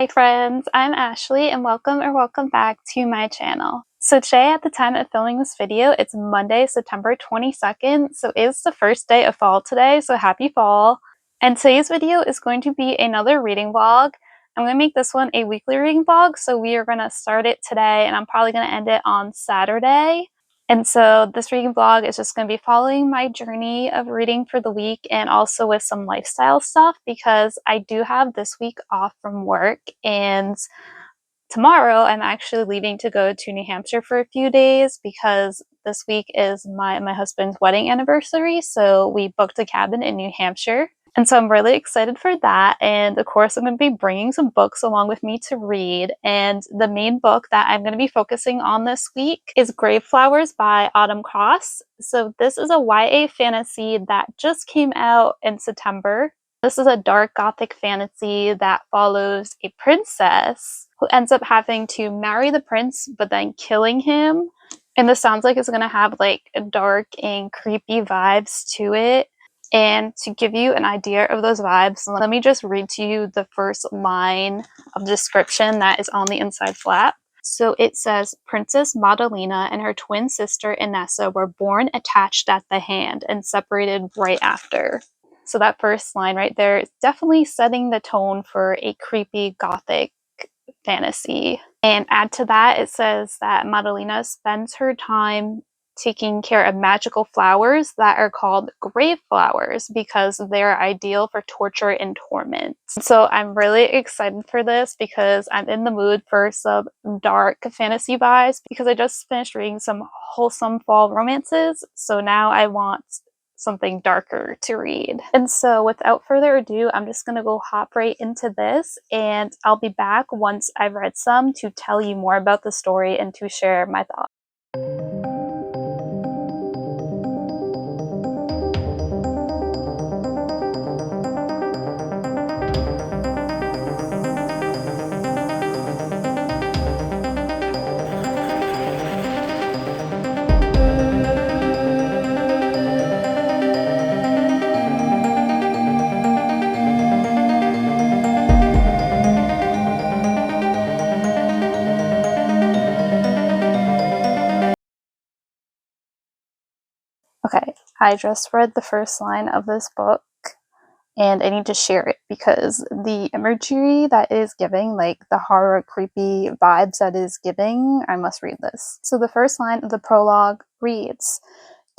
Hey friends, I'm Ashley and welcome back to my channel. So today at the time of filming this video, it's Monday, September 22nd, so it's the first day of fall today, so happy fall. And today's video is going to be another reading vlog. I'm going to make this one a weekly reading vlog, so we are going to start it today and I'm probably going to end it on Saturday. And so this reading vlog is just going to be following my journey of reading for the week and also with some lifestyle stuff because I do have this week off from work and tomorrow I'm actually leaving to go to New Hampshire for a few days because this week is my husband's wedding anniversary, so we booked a cabin in New Hampshire. And so I'm really excited for that, and of course I'm going to be bringing some books along with me to read, and the main book that I'm going to be focusing on this week is Grave Flowers by Krause. So this is a YA fantasy that just came out in September. This is a dark Gothic fantasy that follows a princess who ends up having to marry the prince but then killing him. And this sounds like it's going to have like dark and creepy vibes to it. And to give you an idea of those vibes, let me just read to you the first line of description that is on the inside flap. So it says, Princess Madalena and her twin sister Inessa were born attached at the hand and separated right after. So that first line right there is definitely setting the tone for a creepy Gothic fantasy. And add to that, it says that Madalena spends her time taking care of magical flowers that are called grave flowers because they're ideal for torture and torment. So I'm really excited for this because I'm in the mood for some dark fantasy vibes because I just finished reading some wholesome fall romances, so now I want something darker to read. And so without further ado, I'm just gonna go hop right into this, and I'll be back once I've read some to tell you more about the story and to share my thoughts. Okay, I just read the first line of this book and I need to share it because the imagery that is giving, like the horror, creepy vibes that is giving, I must read this. So the first line of the prologue reads,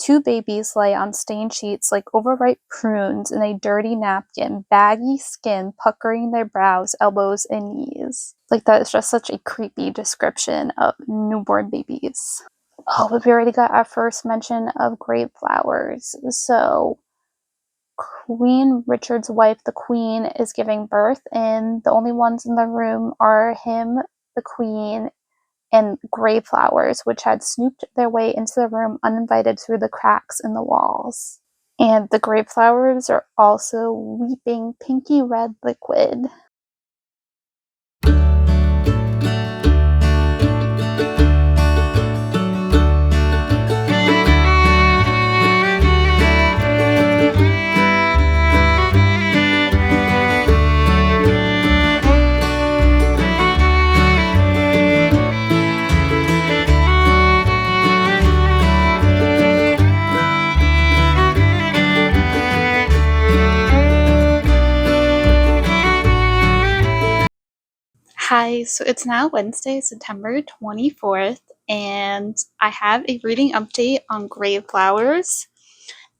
two babies lay on stained sheets like overripe prunes in a dirty napkin, baggy skin puckering their brows, elbows, and knees. Like that is just such a creepy description of newborn babies. Oh, but we already got our first mention of grave flowers. So Queen Richard's wife, the Queen, is giving birth, and the only ones in the room are him, the Queen, and grave flowers, which had snooped their way into the room uninvited through the cracks in the walls. And the grave flowers are also weeping pinky red liquid. Hi, so it's now Wednesday, September 24th, and I have a reading update on grave flowers.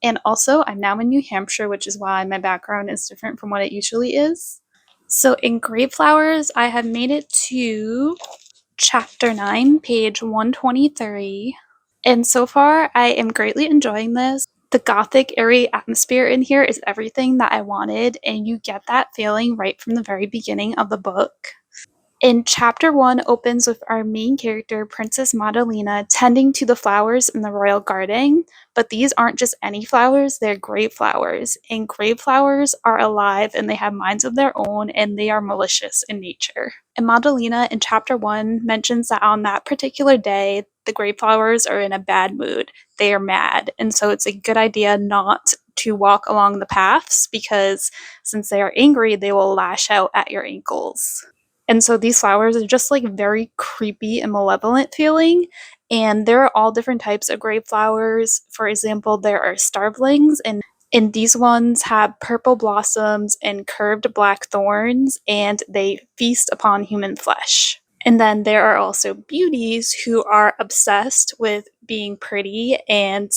And also, I'm now in New Hampshire, which is why my background is different from what it usually is. So in grave flowers, I have made it to chapter 9, page 123. And so far, I am greatly enjoying this. The Gothic, airy atmosphere in here is everything that I wanted, and you get that feeling right from the very beginning of the book. In chapter 1 opens with our main character, Princess Madalena, tending to the flowers in the royal garden, but these aren't just any flowers, they're grave flowers. And grave flowers are alive and they have minds of their own and they are malicious in nature. And Madalena in chapter 1 mentions that on that particular day, the grave flowers are in a bad mood. They are mad. And so it's a good idea not to walk along the paths because since they are angry, they will lash out at your ankles. And so these flowers are just like very creepy and malevolent feeling. And there are all different types of grape flowers. For example, there are starvelings, and these ones have purple blossoms and curved black thorns, and they feast upon human flesh. And then there are also beauties who are obsessed with being pretty, and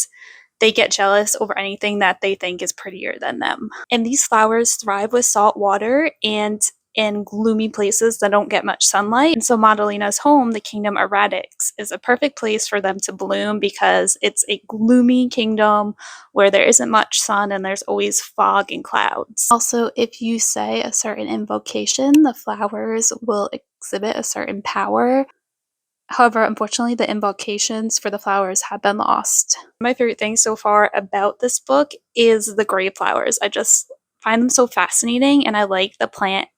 they get jealous over anything that they think is prettier than them. And these flowers thrive with salt water and in gloomy places that don't get much sunlight. And so Madalena's home, the kingdom of Radix, is a perfect place for them to bloom because it's a gloomy kingdom where there isn't much sun and there's always fog and clouds. Also, if you say a certain invocation, the flowers will exhibit a certain power. However, unfortunately, the invocations for the flowers have been lost. My favorite thing so far about this book is the grape flowers. I just find them so fascinating, and I like the plant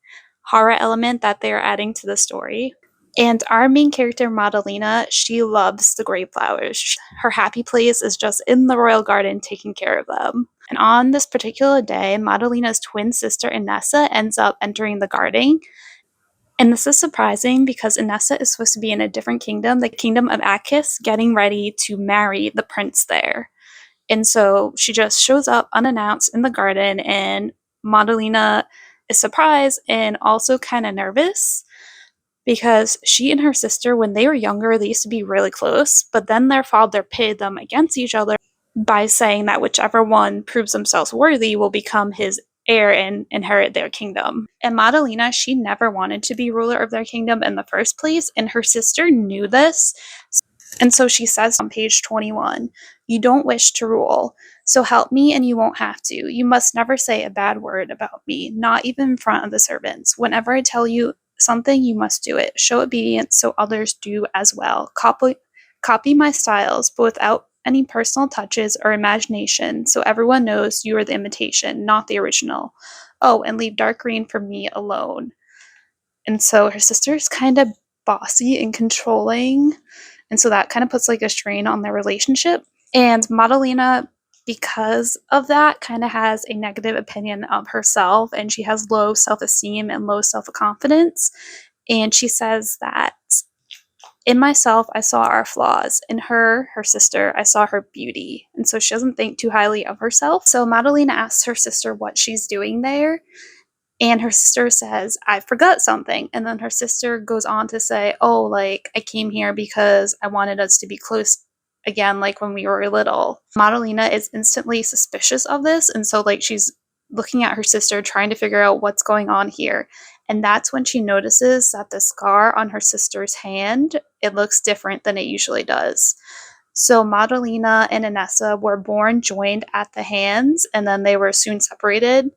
horror element that they're adding to the story. And our main character, Madalena, she loves the grape flowers. Her happy place is just in the royal garden taking care of them. And on this particular day, Madalena's twin sister, Inessa, ends up entering the garden. And this is surprising because Inessa is supposed to be in a different kingdom, the kingdom of Akis, getting ready to marry the prince there. And so she just shows up unannounced in the garden, and Madalena is surprised and also kind of nervous because she and her sister, when they were younger, they used to be really close, but then their father pitted them against each other by saying that whichever one proves themselves worthy will become his heir and inherit their kingdom. And Madalena, she never wanted to be ruler of their kingdom in the first place, and her sister knew this. And so she says on page 21, "You don't wish to rule, so help me and you won't have to. You must never say a bad word about me, not even in front of the servants. Whenever I tell you something, you must do it. Show obedience so others do as well. Copy my styles, but without any personal touches or imagination, so everyone knows you are the imitation, not the original. Oh, and leave dark green for me alone." And so her sister's kind of bossy and controlling, and so that kind of puts like a strain on their relationship. And Madalena, because of that, kind of has a negative opinion of herself, and she has low self-esteem and low self-confidence. And she says that in myself, I saw our flaws. In her, her sister, I saw her beauty. And so she doesn't think too highly of herself. So Madalena asks her sister what she's doing there. And her sister says, "I forgot something." And then her sister goes on to say, "Oh, like, I came here because I wanted us to be close again, like when we were little." Madalena is instantly suspicious of this. And so, like, she's looking at her sister, trying to figure out what's going on here. And that's when she notices that the scar on her sister's hand, it looks different than it usually does. So Madalena and Inessa were born joined at the hands, and then they were soon separated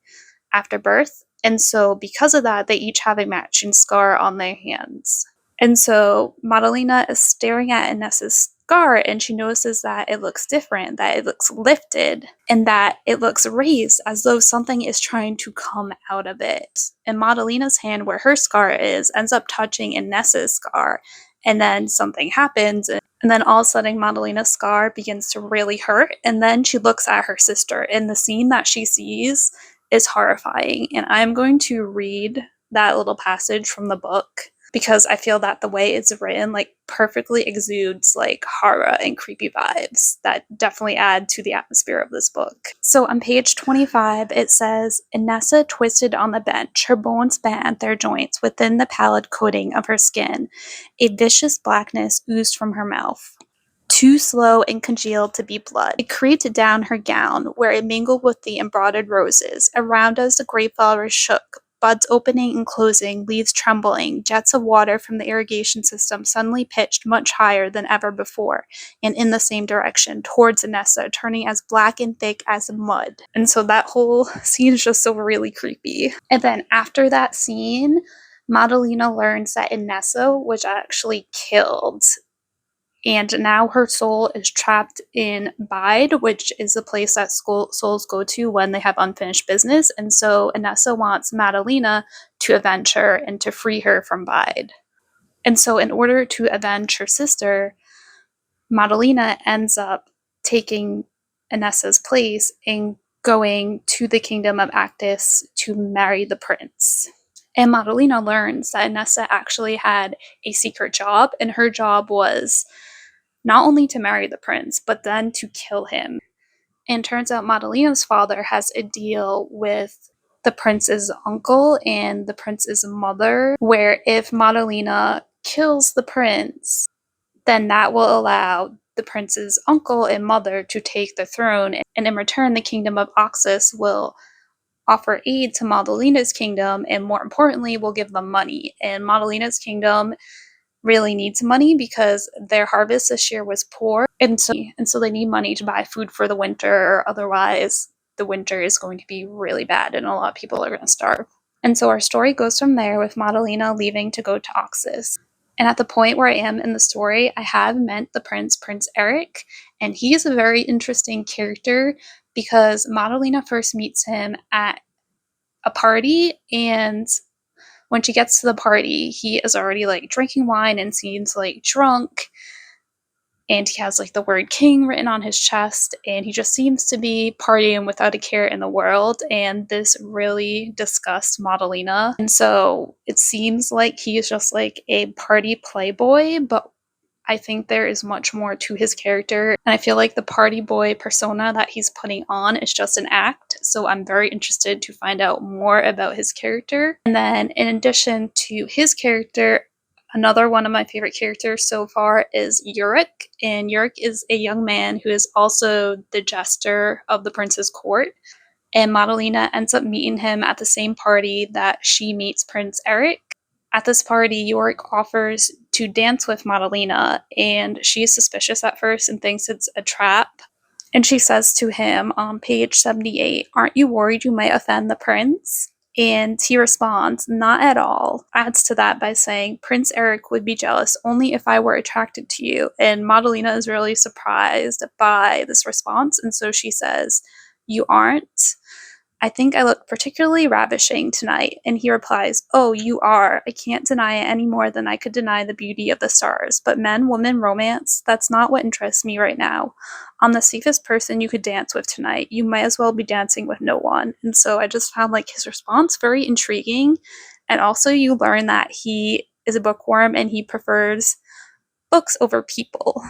after birth. And so because of that, they each have a matching scar on their hands. And so Madalena is staring at Inessa's scar, and she notices that it looks different, that it looks lifted, and that it looks raised as though something is trying to come out of it. And Madalena's hand, where her scar is, ends up touching Inessa's scar. And then something happens, and then all of a sudden Madalena's scar begins to really hurt. And then she looks at her sister, and the scene that she sees is horrifying. And I'm going to read that little passage from the book because I feel that the way it's written like perfectly exudes like horror and creepy vibes that definitely add to the atmosphere of this book. So on page 25 it says, "Inessa twisted on the bench, her bones bent at their joints within the pallid coating of her skin. A vicious blackness oozed from her mouth, too slow and congealed to be blood. It creeped down her gown, where it mingled with the embroidered roses. Around us the grape flowers shook, buds opening and closing, leaves trembling. Jets of water from the irrigation system suddenly pitched much higher than ever before, and in the same direction, towards Inessa, turning as black and thick as mud." And so that whole scene is just so really creepy. And then after that scene, Madalena learns that Inessa was actually killed. And now her soul is trapped in Bide, which is the place that souls go to when they have unfinished business. And so Inessa wants Madalena to avenge her and to free her from Bide. And so in order to avenge her sister, Madalena ends up taking Inessa's place and going to the kingdom of Actis to marry the prince. And Madalena learns that Inessa actually had a secret job, and her job was not only to marry the prince, but then to kill him. And turns out Madalena's father has a deal with the prince's uncle and the prince's mother, where if Madalena kills the prince, then that will allow the prince's uncle and mother to take the throne, and in return, the kingdom of Oxus will offer aid to Madalena's kingdom, and more importantly, will give them money. And Madalena's kingdom really needs money because their harvest this year was poor, and so they need money to buy food for the winter, or otherwise the winter is going to be really bad and a lot of people are going to starve. And so our story goes from there with Madalena leaving to go to Oxus. And at the point where I am in the story, I have met the prince, Prince Eric, and he is a very interesting character because Madalena first meets him at a party, and when she gets to the party, he is already like drinking wine and seems like drunk, and he has like the word king written on his chest, and he just seems to be partying without a care in the world, and this really disgusts Madalena. And so it seems like he is just like a party playboy, but I think there is much more to his character, and I feel like the party boy persona that he's putting on is just an act, so I'm very interested to find out more about his character. And then in addition to his character, another one of my favorite characters so far is Yurik, and Yurik is a young man who is also the jester of the prince's court, and Madalena ends up meeting him at the same party that she meets Prince Eric. At this party, Yorick offers to dance with Madalena, and she's suspicious at first and thinks it's a trap. And she says to him on page 78, "Aren't you worried you might offend the prince?" And he responds, "Not at all." Adds to that by saying, "Prince Eric would be jealous only if I were attracted to you." And Madalena is really surprised by this response, and so she says, "You aren't? I think I look particularly ravishing tonight." And he replies, "Oh, you are. I can't deny it any more than I could deny the beauty of the stars. But men, women, romance, that's not what interests me right now. I'm the safest person you could dance with tonight. You might as well be dancing with no one." And so I just found like his response very intriguing. And also you learn that he is a bookworm and he prefers books over people.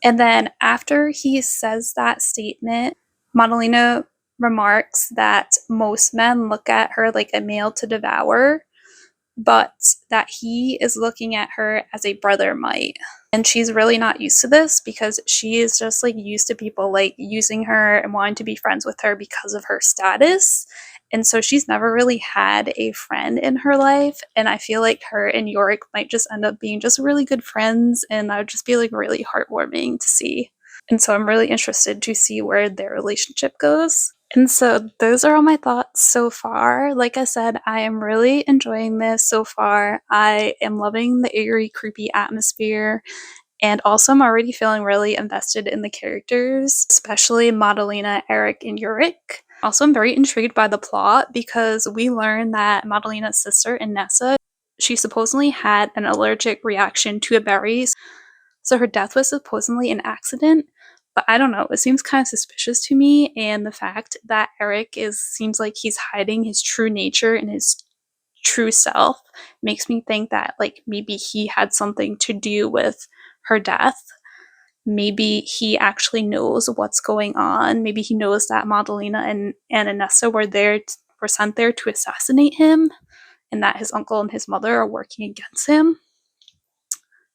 And then after he says that statement, Madalena remarks that most men look at her like a male to devour, but that he is looking at her as a brother might. And she's really not used to this because she is just like used to people like using her and wanting to be friends with her because of her status. And so she's never really had a friend in her life. And I feel like her and Yorick might just end up being just really good friends. And that would just be like really heartwarming to see. And so I'm really interested to see where their relationship goes. And so those are all my thoughts so far. Like I said, I am really enjoying this so far. I am loving the eerie, creepy atmosphere. And also, I'm already feeling really invested in the characters, especially Madalena, Eric, and Yurik. Also, I'm very intrigued by the plot because we learn that Madalena's sister, Inessa, she supposedly had an allergic reaction to a berry, so her death was supposedly an accident. But I don't know, it seems kind of suspicious to me, and the fact that Eric seems like he's hiding his true nature and his true self makes me think that like maybe he had something to do with her death. Maybe he actually knows what's going on. Maybe he knows that Madalena and Inessa were sent there to assassinate him, and that his uncle and his mother are working against him.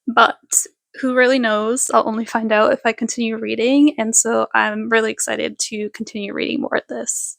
But who really knows? I'll only find out if I continue reading, and so I'm really excited to continue reading more of this.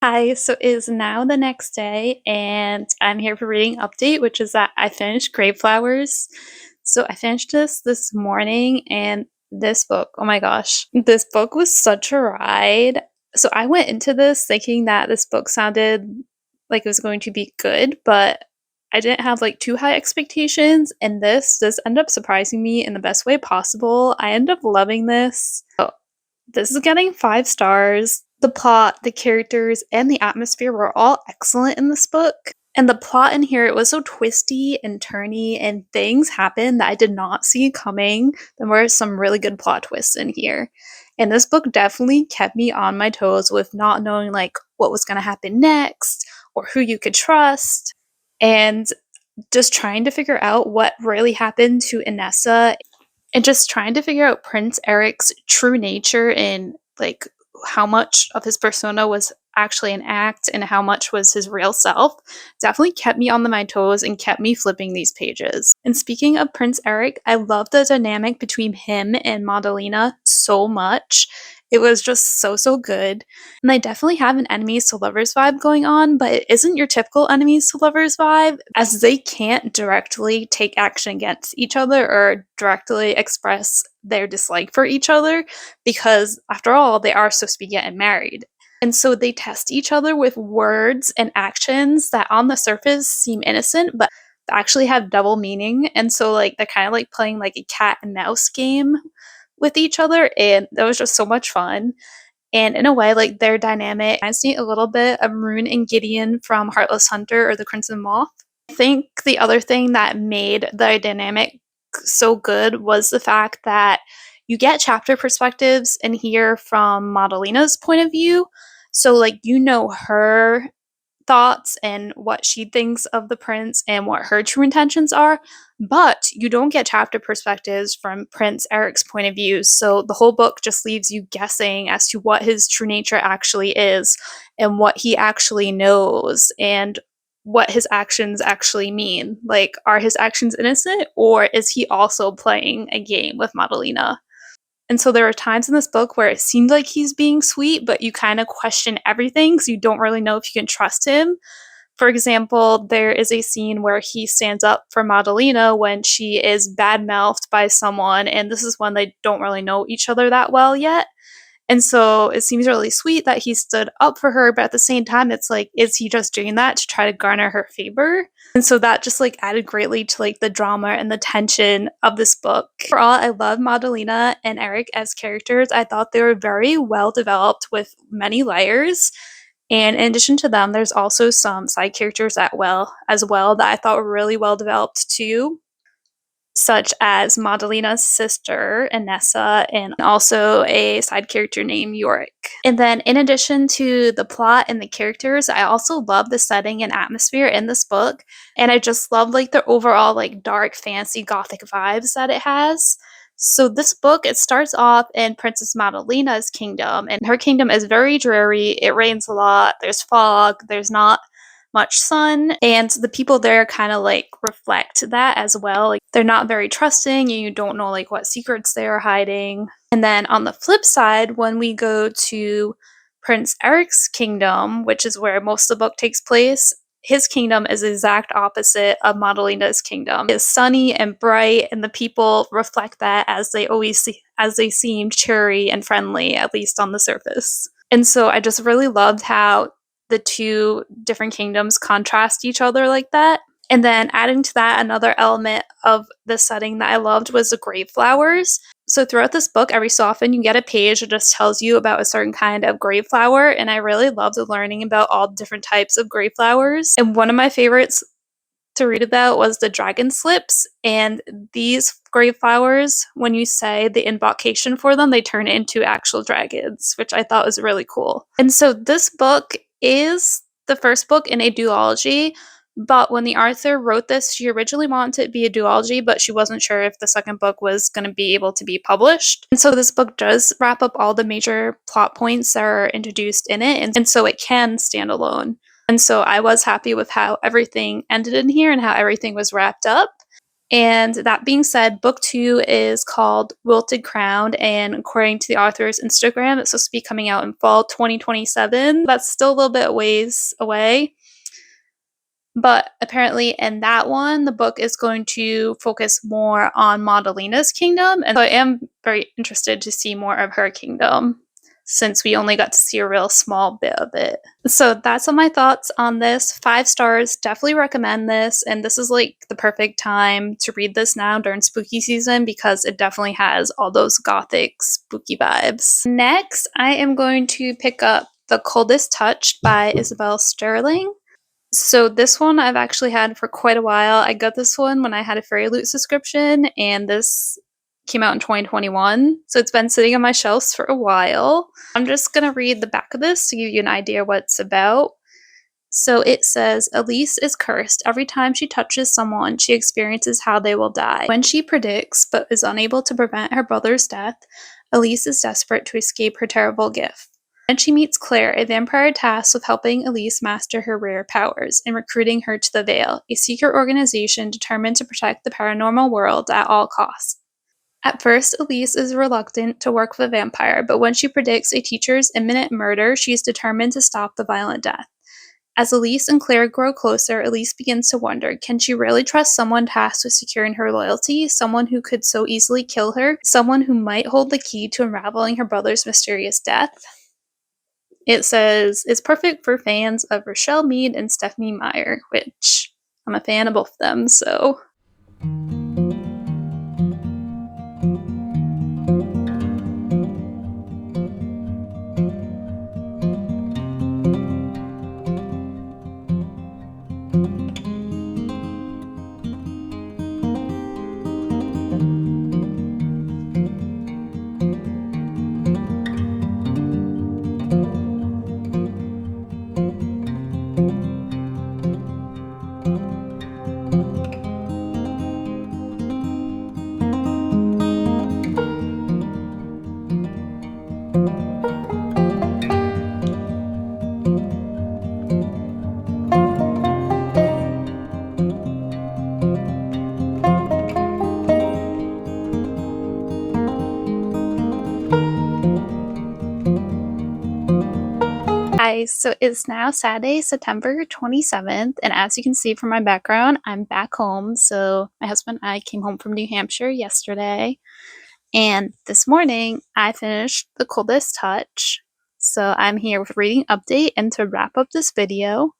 Hi, so it is now the next day, and I'm here for reading update, which is that I finished Grave Flowers. So I finished this morning, and this book, oh my gosh, this book was such a ride. So I went into this thinking that this book sounded like it was going to be good, but I didn't have like too high expectations, and this does end up surprising me in the best way possible. I end up loving this. So, this is getting 5 stars. The plot, the characters, and the atmosphere were all excellent in this book. And the plot in here, it was so twisty and turny, and things happened that I did not see coming. There were some really good plot twists in here. And this book definitely kept me on my toes with not knowing like what was going to happen next or who you could trust. And just trying to figure out what really happened to Inessa and just trying to figure out Prince Eric's true nature and like how much of his persona was actually an act and how much was his real self definitely kept me on my toes and kept me flipping these pages. And speaking of Prince Eric, I love the dynamic between him and Madalena so much. It was just so good. And they definitely have an enemies to lovers vibe going on, but it isn't your typical enemies to lovers vibe, as they can't directly take action against each other or directly express their dislike for each other, because after all, they are supposed to be getting married. And so they test each other with words and actions that on the surface seem innocent, but actually have double meaning. And so like they're kind of like playing like a cat and mouse game with each other, and that was just so much fun. And in a way, like their dynamic reminds me a little bit of Rune and Gideon from Heartless Hunter or The Crimson Moth. I think the other thing that made the dynamic so good was the fact that you get chapter perspectives and hear from Madalena's point of view. So like you know her thoughts and what she thinks of the prince and what her true intentions are, but you don't get chapter perspectives from Prince Eric's point of view. So the whole book just leaves you guessing as to what his true nature actually is and what he actually knows and what his actions actually mean. Like, are his actions innocent or is he also playing a game with Madalena? And so there are times in this book where it seemed like he's being sweet, but you kind of question everything, so you don't really know if you can trust him. For example, there is a scene where he stands up for Madalena when she is bad-mouthed by someone, and this is when they don't really know each other that well yet. And so it seems really sweet that he stood up for her, but at the same time, it's like, is he just doing that to try to garner her favor? And so that just like added greatly to like the drama and the tension of this book. Overall, I love Madalena and Eric as characters. I thought they were very well developed with many layers. And in addition to them, there's also some side characters as well that I thought were really well developed too, such as Madalena's sister, Inessa, and also a side character named Yorick. And then in addition to the plot and the characters, I also love the setting and atmosphere in this book. And I just love like the overall like dark, fancy, gothic vibes that it has. So this book, it starts off in Princess Madalena's kingdom, and her kingdom is very dreary. It rains a lot, there's fog, there's not much sun, and the people there kind of like reflect that as well. Like they're not very trusting and you don't know like what secrets they are hiding. And then on the flip side, when we go to Prince Eric's kingdom, which is where most of the book takes place, his kingdom is the exact opposite of Madalena's kingdom. It's sunny and bright, and the people reflect that as they seem cheery and friendly, at least on the surface. And so I just really loved how the two different kingdoms contrast each other like that. And then adding to that, another element of the setting that I loved was the grave flowers. So throughout this book, every so often you get a page that just tells you about a certain kind of grave flower, and I really loved learning about all the different types of grave flowers. And one of my favorites to read about was the dragon slips, and these grave flowers, when you say the invocation for them, they turn into actual dragons, which I thought was really cool. And so this book is the first book in a duology, but when the author wrote this, she originally wanted it to be a duology, but she wasn't sure if the second book was going to be able to be published. And so this book does wrap up all the major plot points that are introduced in it, and so it can stand alone. And so I was happy with how everything ended in here and how everything was wrapped up. And that being said, book 2 is called Wilted Crown, and according to the author's Instagram, it's supposed to be coming out in fall 2027. That's still a little bit ways away. But apparently in that one, the book is going to focus more on Madalena's kingdom, and so I am very interested to see more of her kingdom. since we only got to see a real small bit of it. So that's all my thoughts on this. 5 stars, definitely recommend this, and this is like the perfect time to read this now during spooky season because it definitely has all those gothic spooky vibes. Next, I am going to pick up The Coldest Touch by Isabel Sterling. So this one I've actually had for quite a while. I got this one when I had a Fairy Loot subscription, and this came out in 2021. So it's been sitting on my shelves for a while. I'm just going to read the back of this to give you an idea what it's about. So it says, Elise is cursed. Every time she touches someone, she experiences how they will die. When she predicts, but is unable to prevent her brother's death, Elise is desperate to escape her terrible gift. Then she meets Claire, a vampire tasked with helping Elise master her rare powers and recruiting her to the Veil, a secret organization determined to protect the paranormal world at all costs. At first, Elise is reluctant to work with a vampire, but when she predicts a teacher's imminent murder, she is determined to stop the violent death. As Elise and Claire grow closer, Elise begins to wonder, can she really trust someone tasked with securing her loyalty, someone who could so easily kill her, someone who might hold the key to unraveling her brother's mysterious death? It says, it's perfect for fans of Rochelle Mead and Stephenie Meyer, which I'm a fan of both of them, so... Guys, so it's now Saturday, September 27th, and as you can see from my background, I'm back home. So my husband and I came home from New Hampshire yesterday, and this morning I finished The Coldest Touch. So I'm here with a reading update and to wrap up this video.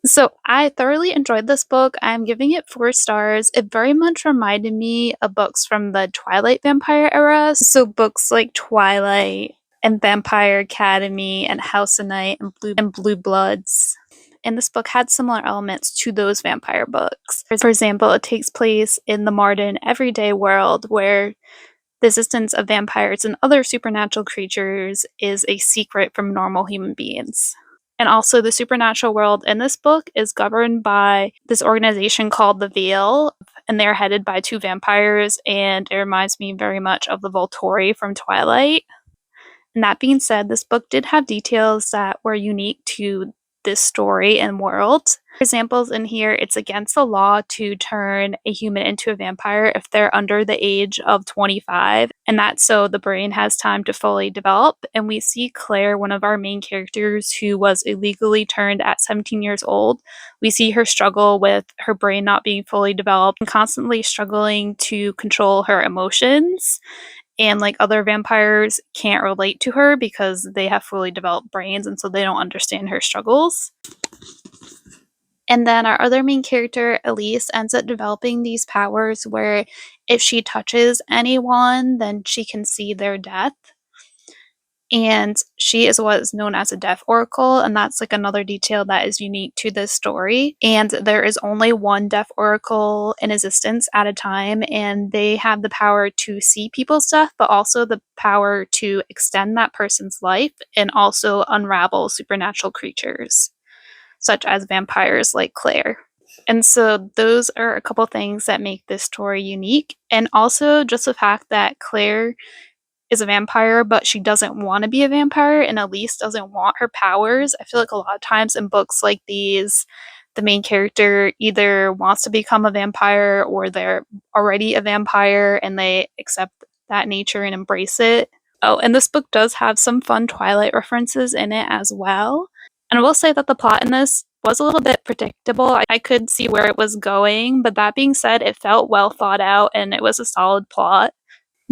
So I thoroughly enjoyed this book. I'm giving it 4 stars. It very much reminded me of books from the Twilight vampire era. So books like Twilight and Vampire Academy and House of Night and Blue Bloods. And this book had similar elements to those vampire books. For example, it takes place in the modern everyday world where the existence of vampires and other supernatural creatures is a secret from normal human beings. And also, the supernatural world in this book is governed by this organization called the Veil, and they're headed by 2 vampires, and it reminds me very much of the Volturi from Twilight. And that being said, this book did have details that were unique to this story and world. For examples in here, it's against the law to turn a human into a vampire if they're under the age of 25, and that's so the brain has time to fully develop. And we see Claire, one of our main characters who was illegally turned at 17 years old. We see her struggle with her brain not being fully developed and constantly struggling to control her emotions. And like other vampires can't relate to her because they have fully developed brains and so they don't understand her struggles. And then our other main character, Elise, ends up developing these powers where if she touches anyone, then she can see their death. And she is what is known as a death oracle, and that's like another detail that is unique to this story. And there is only one death oracle in existence at a time, and they have the power to see people's death, but also the power to extend that person's life and also unravel supernatural creatures, such as vampires like Claire. And so those are a couple things that make this story unique. And also just the fact that Claire is a vampire, but she doesn't want to be a vampire, and Elise doesn't want her powers. I feel like a lot of times in books like these, the main character either wants to become a vampire or they're already a vampire and they accept that nature and embrace it. Oh, and this book does have some fun Twilight references in it as well. And I will say that the plot in this was a little bit predictable. I could see where it was going, but that being said, it felt well thought out and it was a solid plot.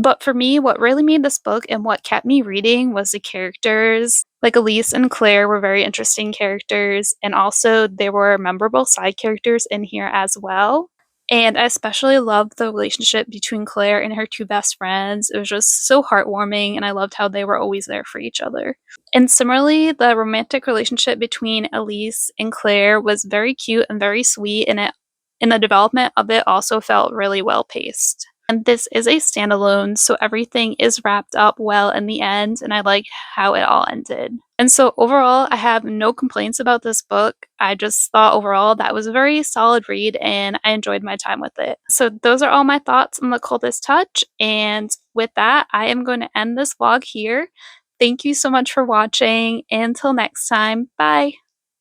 But for me, what really made this book and what kept me reading was the characters. Like Elise and Claire were very interesting characters, and also there were memorable side characters in here as well. And I especially loved the relationship between Claire and her two best friends. It was just so heartwarming, and I loved how they were always there for each other. And similarly, the romantic relationship between Elise and Claire was very cute and very sweet, and the development of it also felt really well paced. And this is a standalone, so everything is wrapped up well in the end, and I like how it all ended. And so overall, I have no complaints about this book. I just thought overall that was a very solid read, and I enjoyed my time with it. So those are all my thoughts on The Coldest Touch, and with that, I am going to end this vlog here. Thank you so much for watching. Until next time, bye!